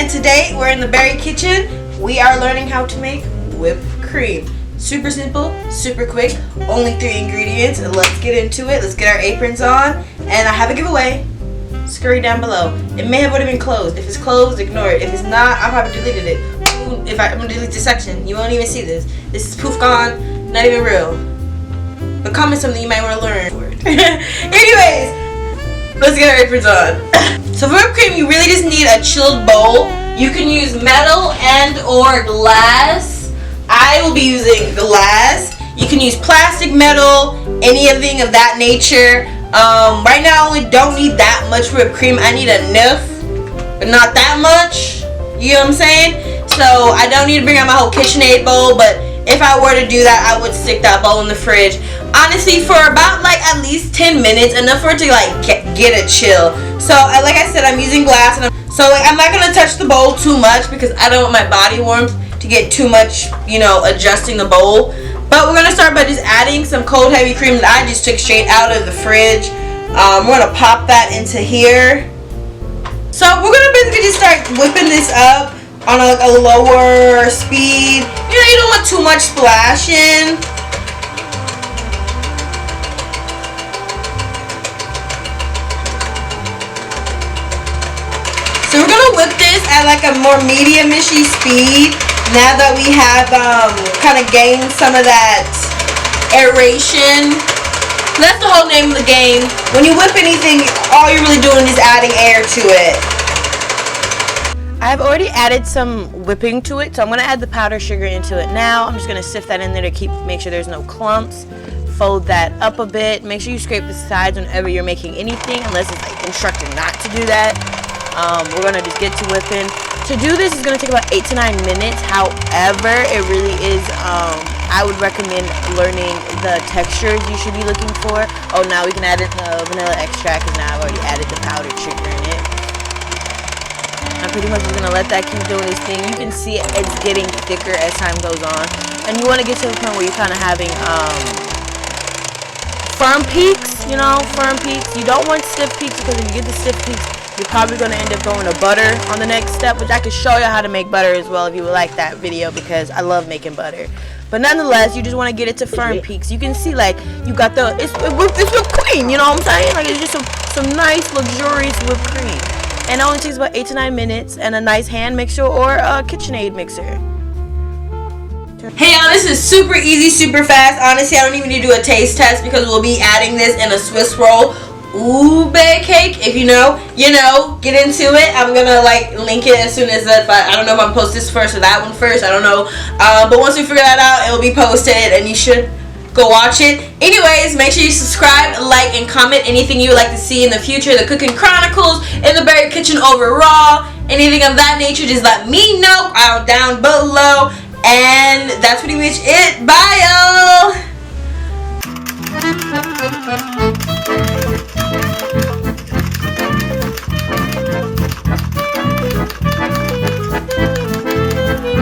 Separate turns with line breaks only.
And today we're in the Beary Kitchen. We are learning how to make whipped cream. Super simple, super quick, only 3 ingredients. Let's get into it. Let's get our aprons on. And I have a giveaway. Scurry down below. It may have already been closed. If it's closed, ignore it. If it's not, I probably deleted it. I'm gonna delete this section, you won't even see this. This is poof gone, not even real. But comment something you might want to learn. Anyways, let's get our aprons on. So for whipped cream, you really just need a chilled bowl. You can use metal and or glass. I will be using glass. You can use plastic, metal, anything of that nature. Right now I only don't need that much whipped cream. I need enough, but not that much. You know what I'm saying? So I don't need to bring out my whole KitchenAid bowl, but if I were to do that, I would stick that bowl in the fridge. Honestly, for about like at least 10 minutes, enough for it to like get a chill. So like I said, I'm using glass, and I'm not gonna touch the bowl too much because I don't want my body warmth to get too much, you know, adjusting the bowl. But we're gonna start by just adding some cold heavy cream that I just took straight out of the fridge. We're gonna pop that into here. So we're gonna basically just start whipping this up on a lower speed. You know, you don't want too much splashing. So we're gonna whip this at like a more medium-ishy speed. Now that we have kind of gained some of that aeration. That's the whole name of the game. When you whip anything, all you're really doing is adding air to it. I've already added some whipping to it, so I'm gonna add the powdered sugar into it now. I'm just gonna sift that in there to make sure there's no clumps. Fold that up a bit. Make sure you scrape the sides whenever you're making anything, unless it's like instructed not to do that. We're gonna just get to whipping. To do this is gonna take about 8 to 9 minutes. However, it really is. I would recommend learning the textures you should be looking for. Oh, now we can add the vanilla extract because now I've already added the powdered sugar in it. I'm pretty much just gonna let that keep doing its thing. You can see it's getting thicker as time goes on, and you want to get to the point where you're kind of having firm peaks. You know, firm peaks. You don't want stiff peaks because if you get the stiff peaks, you're probably going to end up going to butter on the next step, which I can show you how to make butter as well if you would like that video because I love making butter. But nonetheless, you just want to get it to firm peaks. You can see like you got it's whipped cream, you know what I'm saying? Like it's just some nice luxurious whipped cream. And it only takes about 8 to 9 minutes and a nice hand mixer or a KitchenAid mixer. Hey y'all, this is super easy, super fast. Honestly, I don't even need to do a taste test because we'll be adding this in a Swiss roll. Ube cake, if you know, get into it. I'm gonna like link it as soon as I don't know if I'm post this first or that one first, I don't know, but once we figure that out, it'll be posted and you should go watch it. Anyways, make sure you subscribe, like, and comment anything you would like to see in the future, the cooking chronicles, in the Beary Kitchen overall, anything of that nature, just let me know down below. And that's pretty much it. Bye y'all.